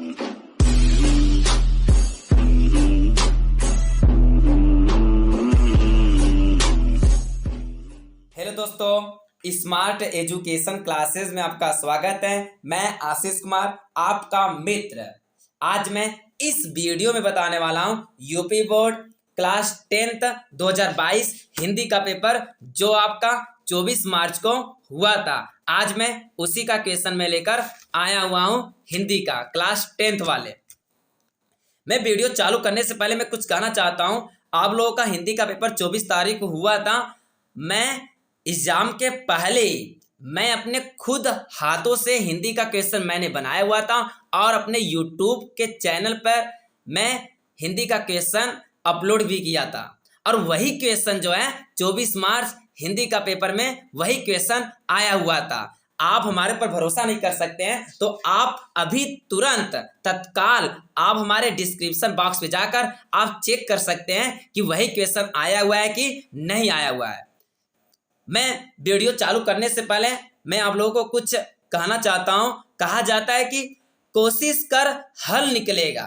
Hello दोस्तों, smart education classes में आपका स्वागत है। मैं आशीष कुमार, आपका मित्र। आज मैं इस वीडियो में बताने वाला हूं UP board class 10th 2022 Hindi का पेपर जो आपका 24 मार्च को हुआ था। आज मैं उसी का क्वेश्चन में लेकर आया हुआ हूं, हिंदी का क्लास 10th वाले। मैं वीडियो चालू करने से पहले मैं कुछ कहना चाहता हूं। आप लोगों का हिंदी का पेपर 24 तारीख को हुआ था। मैं एग्जाम के पहले मैं अपने खुद हाथों से हिंदी का क्वेश्चन मैंने बनाया हुआ था और अपने यूट्यूब के चैनल पर मैं हिंदी का क्वेश्चन अपलोड भी किया था। और वही क्वेश्चन जो है 24 मार्च हिंदी का पेपर में वही क्वेश्चन आया हुआ था। आप हमारे पर भरोसा नहीं कर सकते हैं तो आप अभी तुरंत तत्काल आप हमारे डिस्क्रिप्शन बॉक्स में जाकर आप चेक कर सकते हैं कि वही क्वेश्चन आया हुआ है कि नहीं आया हुआ है। मैं वीडियो चालू करने से पहले मैं आप लोगों को कुछ कहना चाहता हूं। कहा जाता है कि कोशिश कर हल निकलेगा,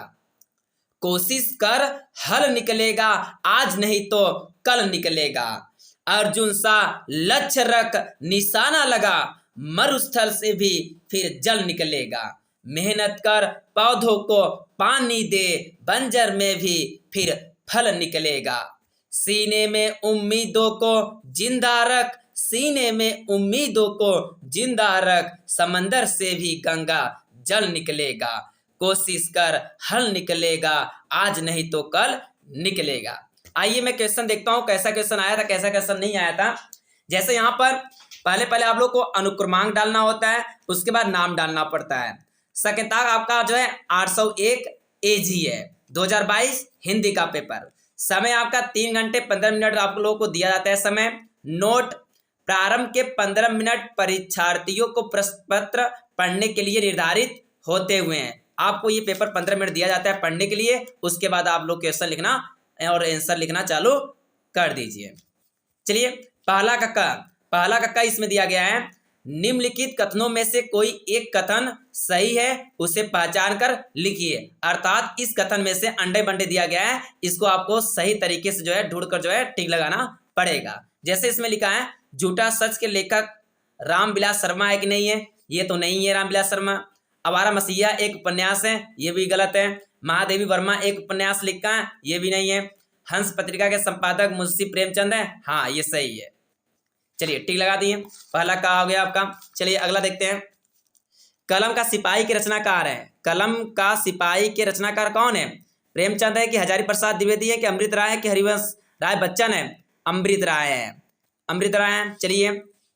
कोशिश कर हल निकलेगा, आज नहीं तो कल निकलेगा। अर्जुन सा लक्ष्य रख निशाना लगा, मरुस्थल से भी फिर जल निकलेगा। मेहनत कर पौधों को पानी दे, बंजर में भी फिर फल निकलेगा। सीने में उम्मीदों को जिंदा रख, सीने में उम्मीदों को जिंदा रख, समंदर से भी गंगा जल निकलेगा। कोशिश कर हल निकलेगा, आज नहीं तो कल निकलेगा। आइए मैं क्वेश्चन देखता हूं कैसा क्वेश्चन आया था, कैसा क्वेश्चन नहीं आया था। जैसे यहाँ पर पहले आप लोग को अनुक्रमांक डालना होता है, उसके बाद नाम डालना पड़ता है। संकेतक आपका जो है 801 AG है। 2022 हिंदी का पेपर। समय आपका 3 घंटे 15 मिनट आप लोगों को दिया जाता है समय। नोट प्रारंभ के 15 मिनट परीक्षार्थियों को प्रश्न पत्र पढ़ने के लिए निर्धारित होते हुए हैं। आपको ये पेपर 15 मिनट दिया जाता है पढ़ने के लिए। उसके बाद आप लोग क्वेश्चन लिखना और आंसर लिखना चालू कर दीजिए। चलिए पहला कक्का इसमें दिया गया है। निम्नलिखित कथनों में से कोई एक कथन सही है, उसे पहचान कर लिखिए। अर्थात इस कथन में से अंडे बंडे दिया गया है, इसको आपको सही तरीके से जो है ढूंढकर जो है टिक लगाना पड़ेगा। जैसे इसमें लिखा है झूठा सच के लेखक रामविलास शर्मा है कि नहीं है? ये तो नहीं है रामविलास शर्मा। आवारा मसीहा एक उपन्यास है, ये भी गलत है। महादेवी वर्मा एक उपन्यास लिखा है, ये भी नहीं है। हंस पत्रिका के संपादक मुंशी प्रेमचंद है, हाँ ये सही है। चलिए टिक लगा दिए, पहला का हो गया आपका। चलिए अगला देखते हैं। कलम का सिपाही के रचनाकार है। कलम का सिपाही के रचनाकार कौन है? प्रेमचंद है कि हजारी प्रसाद द्विवेदी है कि अमृत राय है कि हरिवंश राय बच्चन है? अमृत राय है, अमृत राय है।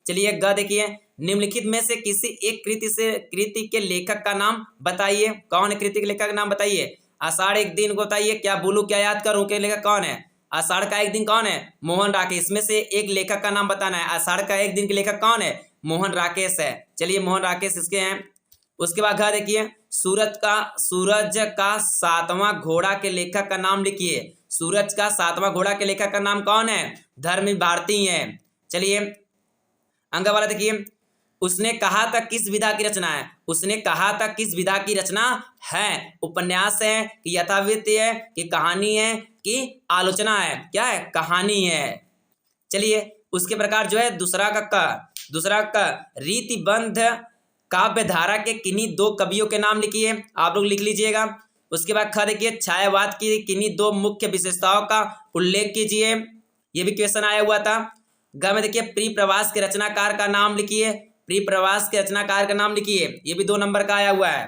चलिए ग देखिए। निम्नलिखित में से किसी एक कृति के लेखक का नाम बताइए। कौन है कृति के लेखक का नाम बताइए? आषाढ़ एक दिन को बताइए। क्या बोलूं क्या याद करूं के लेखक कौन है? आषाढ़ का एक दिन कौन है? मोहन राकेश। इसमें से एक लेखक का नाम बताना है। आषाढ़ का एक दिन के लेखक कौन है? मोहन राकेश है। चलिए मोहन राकेश इसके हैं। उसके बाद घर देखिए। सूरज का 7वां घोड़ा के लेखक का नाम लिखिए। सूरज का 7वां घोड़ा के लेखक का नाम कौन है? धर्म भारती है। चलिए अंग वाला देखिए। उसने कहा था किस विधा की रचना है? उसने कहा था किस विधा की रचना है? उपन्यास है कि यथावृत्ति है कि कहानी है कि आलोचना है? क्या है? कहानी है। चलिए उसके प्रकार जो है दूसरा का रीतिबंध काव्य धारा के किन्हीं 2 कवियों के नाम लिखिए। आप लोग लिख लीजिएगा। उसके बाद ख देखिए। छायावाद की किन्हीं 2 मुख्य विशेषताओं का उल्लेख कीजिए। ये भी क्वेश्चन आया हुआ था। ग में देखिए प्रिय प्रवास के रचनाकार का नाम लिखिए। प्रिय प्रवास के रचनाकार का नाम लिखिए। ये भी 2 नंबर का आया हुआ है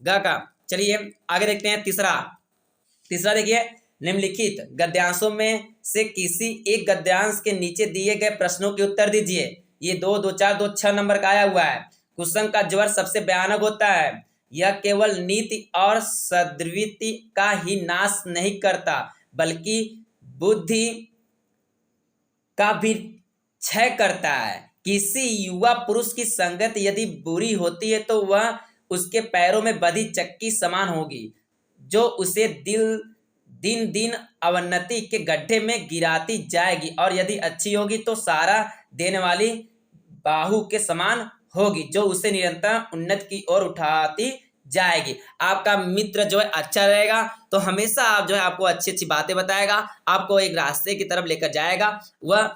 ग का। चलिए आगे देखते हैं। तीसरा देखिए। निम्नलिखित गद्यांशों में से किसी एक गद्यांश के नीचे दिए गए प्रश्नों के उत्तर दीजिए। ये 2, 2, 4, 2, 6 नंबर का आया हुआ है। कुसुम का ज्वर सबसे भयानक होता है। यह केवल नीति और सद्वृत्ति का ही नाश नहीं करता बल्कि बुद्धि का भी क्षय करता है। किसी युवा पुरुष की संगत यदि बुरी होती है तो वह उसके पैरों में बधी चक्की समान होगी जो उसे दिन दिन अवनति के गड्ढे में गिराती जाएगी, और यदि अच्छी होगी तो सहारा देने वाली बाहु के समान होगी जो उसे निरंतर उन्नति की ओर उठाती जाएगी। आपका मित्र जो है अच्छा रहेगा तो हमेशा आप जो है आपको अच्छी अच्छी बातें बताएगा, आपको एक रास्ते की तरफ लेकर जाएगा। वह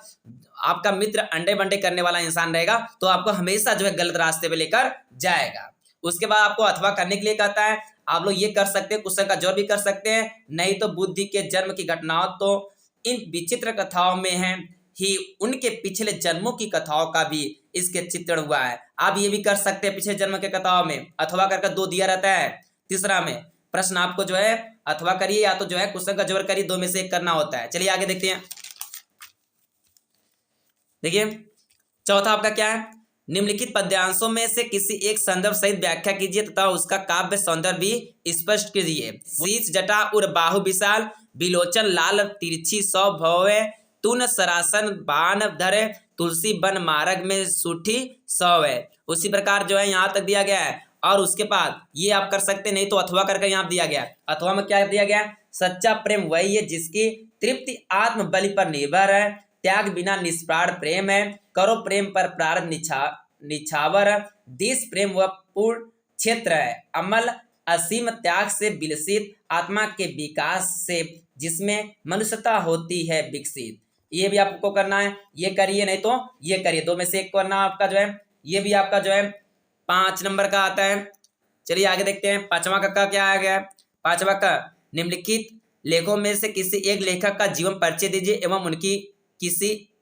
आपका मित्र अंडे बंडे करने वाला इंसान रहेगा तो आपको हमेशा जो है गलत रास्ते पे लेकर जाएगा। उसके बाद आपको अथवा करने के लिए कहता है, आप लोग ये कर सकते हैं, कुशल का जोर भी कर सकते हैं, नहीं तो बुद्धि के जन्म की घटनाओं तो इन विचित्र कथाओं में है ही उनके पिछले जन्मों की कथाओं का भी इसके चित्रण हुआ है। आप ये भी कर सकते हैं, पिछले जन्म के कथाओं में अथवा करके 2 दिया रहता है। तीसरा में प्रश्न आपको जो है अथवा करिए या तो जो है कुशल का जोर करिए, 2 में से एक करना होता है। चलिए आगे देखते हैं। देखिए चौथा आपका क्या है, निम्नलिखित पद्यांशों में से किसी एक संदर्भ सहित व्याख्या कीजिए तथा उसका काव्य सौंदर्य भी स्पष्ट कीजिए। शीश जटा उर बाहु विशाल, बिलोचन लाल तिरछी सौ भवे, तुन सरासन बाण धरे, तुलसी बन मार्ग में सूठी सौ है। उसी प्रकार जो है यहाँ तक दिया गया है। और उसके बाद ये आप कर सकते नहीं तो अथवा करके यहाँ दिया गया। अथवा में क्या दिया गया, सच्चा प्रेम वही है जिसकी तृप्ति आत्म बलि पर निर्भर है, त्याग बिना निष्प्राण प्रेम है, करो प्रेम पर प्रारब्ध निछावर, देश प्रेम व पूर्ण क्षेत्र है, अमल असीम त्याग से विलसित, आत्मा के विकास से जिसमें मनुष्यता होती है विकसित। ये भी आपको करना है, ये करिए नहीं तो ये करिए, 2 में से एक करना आपका जो है। ये भी आपका जो है 5 नंबर का आता है। चलिए आगे देखते हैं। 5वां का क्या आ गया, 5वां का निम्नलिखित लेखों में से किसी एक लेखक का जीवन परिचय दीजिए एवं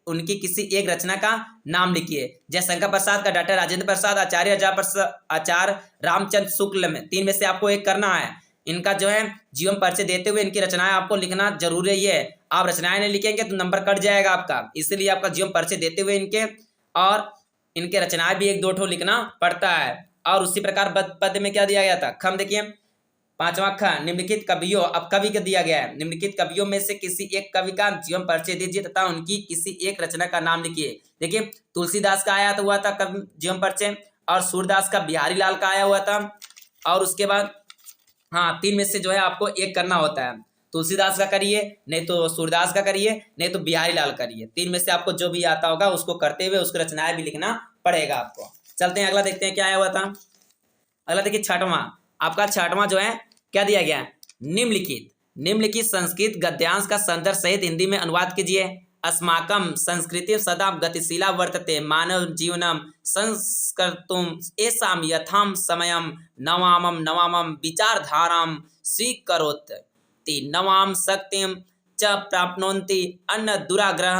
उनकी किसी एक रचना का नाम लिखिए। जयशंकर प्रसाद का डॉक्टर राजेंद्र प्रसाद, आचार्य रामचंद्र शुक्ल में 3 में से आपको एक करना है। इनका जो है जीवन परिचय देते हुए इनकी रचनाएं आपको लिखना जरूरी है। आप रचनाएं नहीं लिखेंगे तो नंबर कट जाएगा आपका, इसलिए आपका जीवन परिचय देते हुए इनके और इनके रचनाएं भी 1-2 ठो लिखना पड़ता है। और उसी प्रकार पद में क्या दिया गया था, खम देखिए 5वां ख, निम्नलिखित कवियों, अब कवि का दिया गया है, निम्नलिखित कवियों में से किसी एक कवि का जीवन परिचय दीजिए तथा उनकी किसी एक रचना का नाम लिखिए। देखिए तुलसीदास का आया हुआ था कवि जीवन परिचय, और सूरदास का बिहारी लाल का आया हुआ था। और उसके बाद हाँ 3 में से जो है आपको एक करना होता है। तुलसीदास का करिए, नहीं तो सूरदास का करिए, नहीं तो बिहारी लाल करिए। 3 में से आपको जो भी आता होगा उसको करते हुए उसकी रचनाएं भी लिखना पड़ेगा आपको। चलते हैं अगला देखते हैं क्या आया हुआ था। अगला देखिए 6वां, आपका 6वां जो है क्या दिया गया, निम्नलिखित संस्कृत गद्यांश का संदर्भ सहित हिंदी में अनुवाद कीजिए। अस्माकं संस्कृति सदा गतिशीला वर्तते, मानव जीवनम संस्कर्तुम एषां यथां समयं नवामं विचारधारां स्वीकरोति, नवां शक्तिं च प्राप्नोति, अन्न दुराग्रह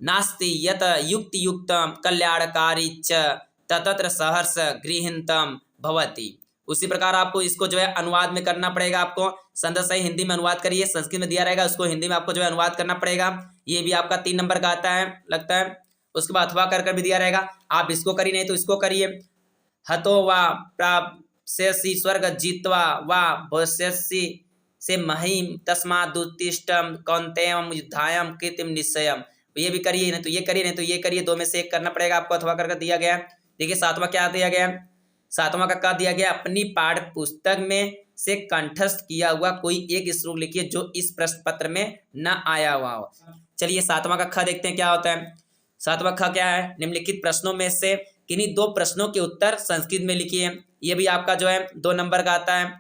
नास्ति यत युक्तियुक्तं कल्याणकारी च ततत्र सहर्ष गृहीतं भवति। उसी प्रकार आपको इसको जो है अनुवाद में करना पड़ेगा। आपको संदर्भ सही हिंदी में अनुवाद करिए, संस्कृत में दिया रहेगा उसको हिंदी में आपको जो है अनुवाद करना पड़ेगा। ये भी आपका 3 नंबर का आता है लगता है। उसके बाद अथवा कर भी दिया रहेगा, आप इसको करिए नहीं तो इसको करिए। हतो वा प्राप्स्यसि स्वर्ग जित्वा वा भविष्यसि से महिम तस्मादुत्तिष्ठं कौन्तेयं युद्धायं कृतिं निश्चयम्। ये भी करिए नहीं तो ये करिए, नहीं तो ये करिए, 2 में से एक करना पड़ेगा आपको। अथवा करके दिया गया। देखिए 7वां क्या दिया गया, 7वां का दिया गया, अपनी पाठ्य पुस्तक में से कंठस्थ किया हुआ कोई एक श्लोक लिखिए जो इस प्रश्न पत्र में न आया हुआ हो। चलिए 7वां का ख देखते हैं क्या होता है। 7वां ख क्या है, निम्नलिखित प्रश्नों में से किन्हीं 2 प्रश्नों के उत्तर संस्कृत में लिखिए। ये भी आपका जो है 2 नंबर का आता है।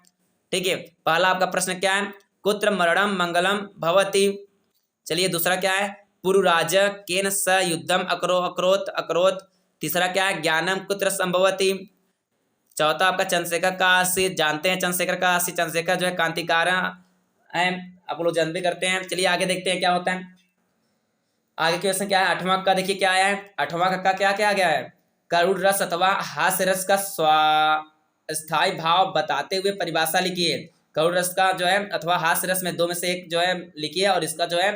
ठीक है, पहला आपका प्रश्न क्या है, कुत्र मरणम मंगलम भवति। चलिए दूसरा क्या है, पुरुराज केन स युद्धम अकरोत्। तीसरा क्या है, ज्ञानम कुत्र संभवति। चौथा आपका चंद्रशेखर का आशी, जानते हैं चंद्रशेखर का आशी, चंद्रशेखर जो है क्रांतिकारी हैं, आप लोग जानते करते हैं। चलिए आगे देखते हैं क्या होता है। आगे क्वेश्चन क्या है, 8वां का देखिए क्या है। 8वां का क्या क्या गया है, करुण रस अथवा हास्य रस का स्थायी भाव बताते हुए परिभाषा लिखिए। करुण रस का जो है अथवा हास्य रस में 2 में से एक जो है लिखिए, और इसका जो है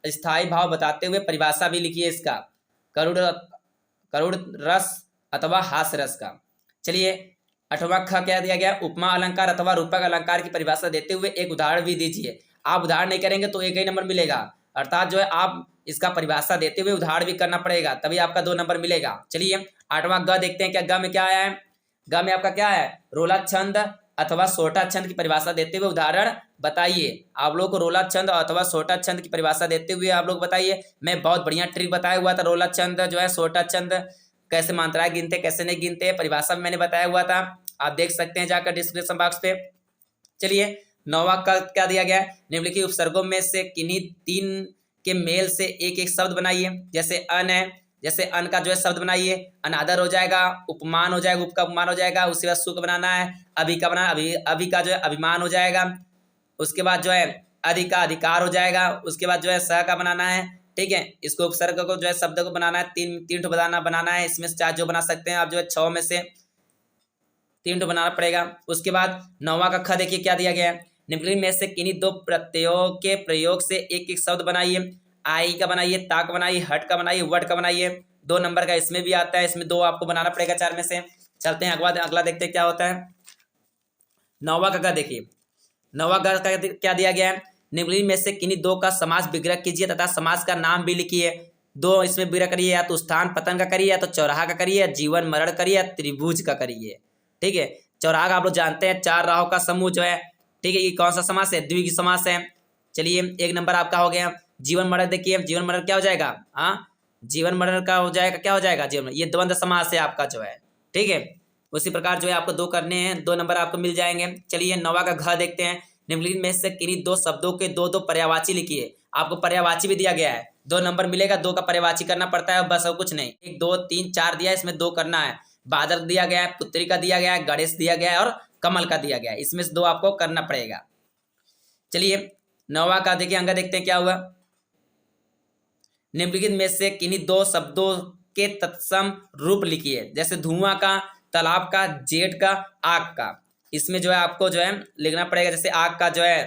स्थायी भाव बताते हुए परिभाषा भी लिखिए इसका, करुण रस अथवा हास्य रस का। चलिए 8वां ख क्या दिया गया, उपमा अलंकार अथवा रूपक अलंकार की परिभाषा देते हुए एक उदाहरण भी दीजिए। आप उदाहरण नहीं करेंगे तो 1 ही नंबर मिलेगा, अर्थात जो है आप इसका परिभाषा देते हुए उदाहरण भी करना पड़ेगा, तभी आपका 2 नंबर मिलेगा। चलिए 8वां ग देखते हैं क्या ग में क्या आया है। ग में आपका क्या है, रोला छंद अथवा सोटा छंद की परिभाषा देते हुए उदाहरण बताइए। आप लोग को रोला छंद अथवा सोटा छंद की परिभाषा देते हुए आप लोग बताइए। मैं बहुत बढ़िया ट्रिक बताया हुआ था, रोला छंद जो है सोटा छंद कैसे मात्राएं गिनते कैसे नहीं गिनते, परिभाषा में मैंने बताया हुआ था। आप देख सकते हैं जाकर डिस्क्रिप्शन बॉक्स पे। चलिए 9वां का क्या दिया गया है, निम्नलिखित उपसर्गों में से किन्हीं 3 के मेल से एक एक शब्द बनाइए। जैसे अन है, जैसे अन का जो है शब्द बनाइए, अनादर हो जाएगा, उपमान हो जाएगा, उप का उपमान हो जाएगा, उसके बाद सु का बनाना है, अभी का बनाना, अभी का जो है अभिमान हो जाएगा, उसके बाद जो है अधि का अधिकार हो जाएगा, उसके बाद जो है स का बनाना है। ठीक है, इसको उपसर्ग को जो है शब्द को बनाना है, तीन ठो बनाना है, इसमें से 4 जो बना सकते हैं आप, जो है 6 में से 3 ठो बनाना पड़ेगा। उसके बाद 9वां का ख देखिए क्या दिया गया है, निम्नलिखित में से किन्हीं 2 प्रत्ययों के प्रयोग से एक एक शब्द बनाइए। आई का बनाइए, ता का बनाइए, हट का बनाइए, वट का बनाइए। 2 नंबर का इसमें भी आता है, इसमें 2 आपको बनाना पड़ेगा 4 में से। चलते हैं अगला देखते हैं क्या होता है। 9वां का देखिए, 9वां का क्या दिया गया है, निम्नलिखित में से किन्हीं 2 का समास विग्रह कीजिए तथा समास का नाम भी लिखिए। 2 इसमें विग्रह करिए, या तो स्थान पतन का करिए, या तो चौराहा का करिए, या जीवन मरण करिए, या त्रिभुज का करिए। ठीक है, चौराहा का आप लोग जानते हैं 4 राहों का समूह जो है। ठीक है, ये कौन सा समास है, द्विगु समास है। चलिए 1 नंबर आपका हो गया। जीवन मरण देखिए, जीवन मरण क्या हो जाएगा, हाँ जीवन मरण का हो जाएगा, क्या हो जाएगा जीवन, ये द्वंद्व समास है आपका जो है। ठीक है, उसी प्रकार जो है आपको 2 करने हैं, 2 नंबर आपको मिल जाएंगे। चलिए 9वां का घ देखते हैं, निम्नलिखित में से किन्हीं 2 शब्दों के 2 पर्यायवाची लिखिए। आपको पर्यायवाची भी दिया गया है, 2 नंबर मिलेगा, 2 का पर्यायवाची करना पड़ता है, बस और कुछ नहीं। 1 2 3 4 दिया है, इसमें 2 करना है। बादल दिया गया है, पुत्री का दिया गया है, गणेश दिया गया है, और कमल का दिया गया है, इसमें से 2 आपको करना पड़ेगा। चलिए 9वां का देखिए अंग देखते हैं क्या हुआ, निम्नलिखित में से किन्हीं 2 शब्दों के तत्सम रूप लिखिए। जैसे धुआं का, तालाब का, जेठ का, आग का। इसमें जो है आपको जो है लिखना पड़ेगा, जैसे आग का जो है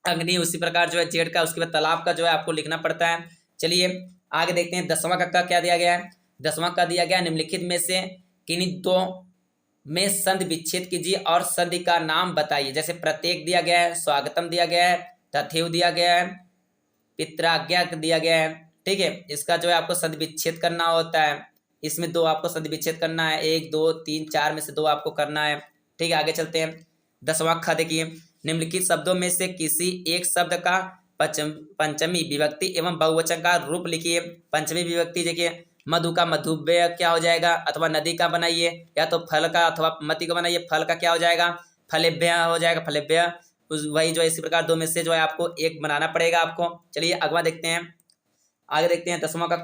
अग्नि, उसी प्रकार जो है जेठ का, उसके बाद तालाब का जो है आपको लिखना पड़ता है। चलिए आगे देखते हैं 10वां का क्या दिया गया है। 10वां का दिया गया, निम्नलिखित में से किन्हीं 2 में संधि विच्छेद कीजिए और संधि का नाम बताइए। जैसे प्रत्येक दिया गया है, स्वागतम दिया गया है, तथैव दिया गया है, पित्राज्ञा दिया गया है। ठीक है, इसका जो है आपको संधि विच्छेद करना होता है, इसमें 2 आपको संधि विच्छेद करना है, 1 2 3 4 में से 2 आपको करना है। ठीक है, आगे चलते हैं। 10वां ख देखिए, निम्नलिखित शब्दों में से किसी एक शब्द का पंचमी विभक्ति एवं बहुवचन का रूप लिखिए। पंचमी विभक्ति देखिए, मधु का मधुव्य क्या हो जाएगा, अथवा नदी का बनाइए, या तो फल का अथवा मति का बनाइए। फल का क्या हो जाएगा, फलेभ्य हो जाएगा, फलेभ्य। वही जो है इसी प्रकार 2 में से जो है आपको एक बनाना पड़ेगा आपको। चलिए अगवा देखते हैं, आगे देखते हैं 10वां का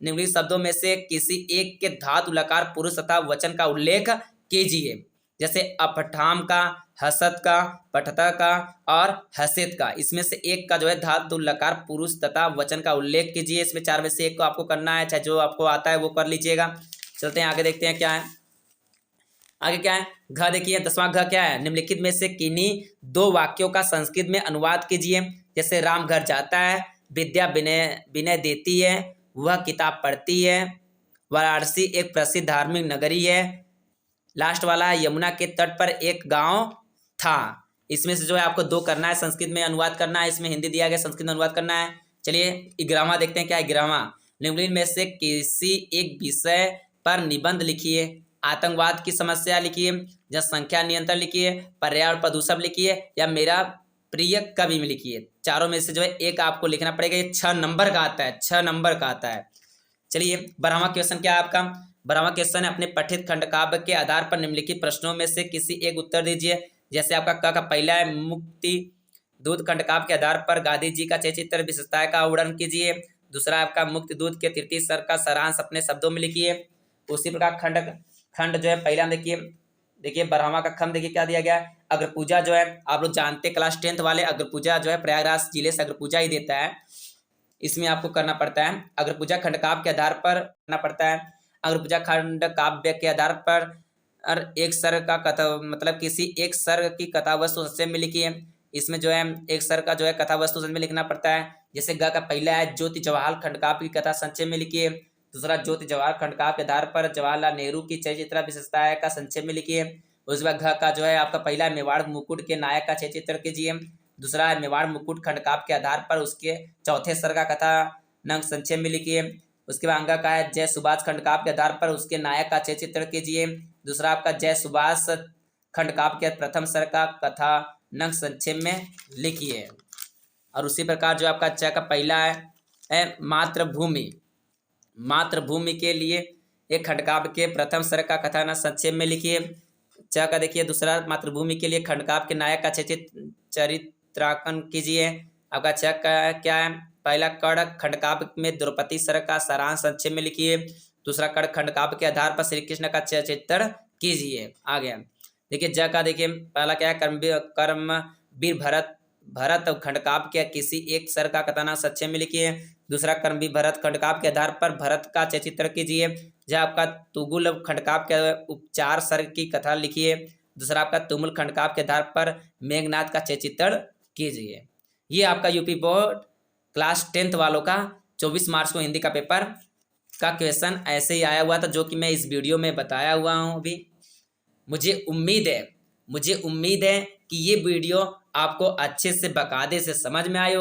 निम्नलिखित शब्दों में से किसी एक के धातु लकार पुरुष तथा वचन का उल्लेख कीजिए। जैसे अपठाम का, हसत का, पठता का और हसित का। इसमें से एक का जो है धातु लकार पुरुष तथा वचन का उल्लेख कीजिए। इसमें 4 में से एक को आपको करना है, चाहे जो आपको आता है वो कर लीजिएगा। चलते हैं आगे देखते हैं क्या है। आगे क्या है, घ देखिए 10वां घ क्या है, निम्नलिखित में से किन्हीं 2 वाक्यों का संस्कृत में अनुवाद कीजिए। जैसे राम घर जाता है, विद्या विनय देती है, वह किताब पढ़ती है, वाराणसी एक प्रसिद्ध धार्मिक नगरी है, लास्ट वाला है यमुना के तट पर एक गांव था। इसमें से जो है आपको 2 करना है, संस्कृत में अनुवाद करना है, इसमें हिंदी दिया गया, संस्कृत में अनुवाद करना है। चलिए 11वां देखते हैं क्या है। 11वां, निम्नलिखित में से किसी एक विषय पर निबंध लिखिए। आतंकवाद की समस्या लिखिए, जनसंख्या नियंत्रण लिखिए, पर्यावरण प्रदूषण लिखिए, या मेरा प्रिय कवि में लिखिए। 4 में से जो है एक आपको लिखना पड़ेगा। ये 6 नंबर का आता है, 6 नंबर का आता है। चलिए 12वां क्वेश्चन क्या है आपका। 12वां क्वेश्चन है, अपने पठित खंडकाव्य के आधार पर निम्नलिखित प्रश्नों में से किसी एक उत्तर दीजिए। जैसे आपका क का पहला है, मुक्ति दूत खंडकाव्य के आधार पर गांधी जी का चरित्र विशेषताएं का वर्णन कीजिए। दूसरा आपका मुक्ति दूत के तृतीय स्तर का सारांश अपने शब्दों में लिखिए। उसी प्रकार खंड जो है पहला देखिए 12वां का खंड देखिए क्या दिया गया है। अग्र पूजा जो है आप लोग जानते हैं, क्लास 10th वाले अग्र पूजा जो है प्रयागराज जिले से अग्र पूजा ही देता है, इसमें आपको करना पड़ता है। अग्र पूजा खंड काव्य के आधार पर करना पड़ता है। अग्र पूजा खंड काव्य के आधार पर एक सर्ग का कथा, मतलब किसी एक सर्ग की कथा वस्तु संक्षेप में लिखिए। इसमें जो है एक सर्ग का जो है कथा वस्तु संक्षेप में लिखना पड़ता है। जैसे ग का पहला है, ज्योति जवाहर खंड काव्य की कथा संक्षेप में लिखिए। दूसरा, ज्योति जवाहर खंड काव्य के आधार पर जवाहरलाल नेहरू की चरित्र विशेषताएं का संक्षेप में लिखिए। उसके बाद घ का जो है आपका पहला मेवाड़ मुकुट के नायक का चरित्र कीजिए। दूसरा है मेवाड़ मुकुट खंडकाव्य के आधार पर उसके चौथे स्तर का कथा नंग संक्षेप में लिखिए। उसके बाद अंगा का है, जय सुभाष खंडकाव्य के आधार पर उसके नायक का चरित्र कीजिए। दूसरा आपका जय सुभाष खंडकाव्य के प्रथम स्तर का कथा नंग संक्षेप में लिखिए। और उसी प्रकार जो आपका च का पहला है मातृभूमि। मातृभूमि के लिए एक खंडकाव्य के प्रथम स्तर का कथा नंग संक्षेप में लिखिए। च का देखिए दूसरा, मातृभूमि के लिए खंडकाव्य के नायक का चरित्रांकन कीजिए। आपका छ का क्या है, पहला कर्ण खंडकाव्य में द्रौपदी सर का सारांश संक्षेप में लिखिए। दूसरा कर्ण खंडकाव्य के आधार पर श्री कृष्ण का चित्रण कीजिए। आ गया। देखिए ज का देखिए पहला क्या है, कर्मवीर भरत खंडकाव्य के किसी एक सर का कथानक संक्षेप में लिखिए। दूसरा कर्मवीर भरत खंडकाव्य के आधार पर भरत का चित्रण कीजिए। जहाँ आपका तुगुल खंडकाव्य के उपचार सर की कथा लिखिए। दूसरा आपका तुमुल खंडकाव्य के आधार पर मेघनाथ का चित्रण कीजिए। ये आपका यूपी बोर्ड क्लास 10th वालों का 24 मार्च को हिंदी का पेपर का क्वेश्चन ऐसे ही आया हुआ था, जो कि मैं इस वीडियो में बताया हुआ हूँ अभी। मुझे उम्मीद है कि ये वीडियो आपको अच्छे से बकायदे से समझ में आई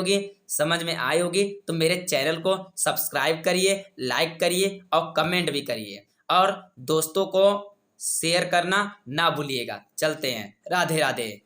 होगी। तो मेरे चैनल को सब्सक्राइब करिए, लाइक करिए और कमेंट भी करिए, और दोस्तों को शेयर करना ना भूलिएगा। चलते हैं, राधे राधे।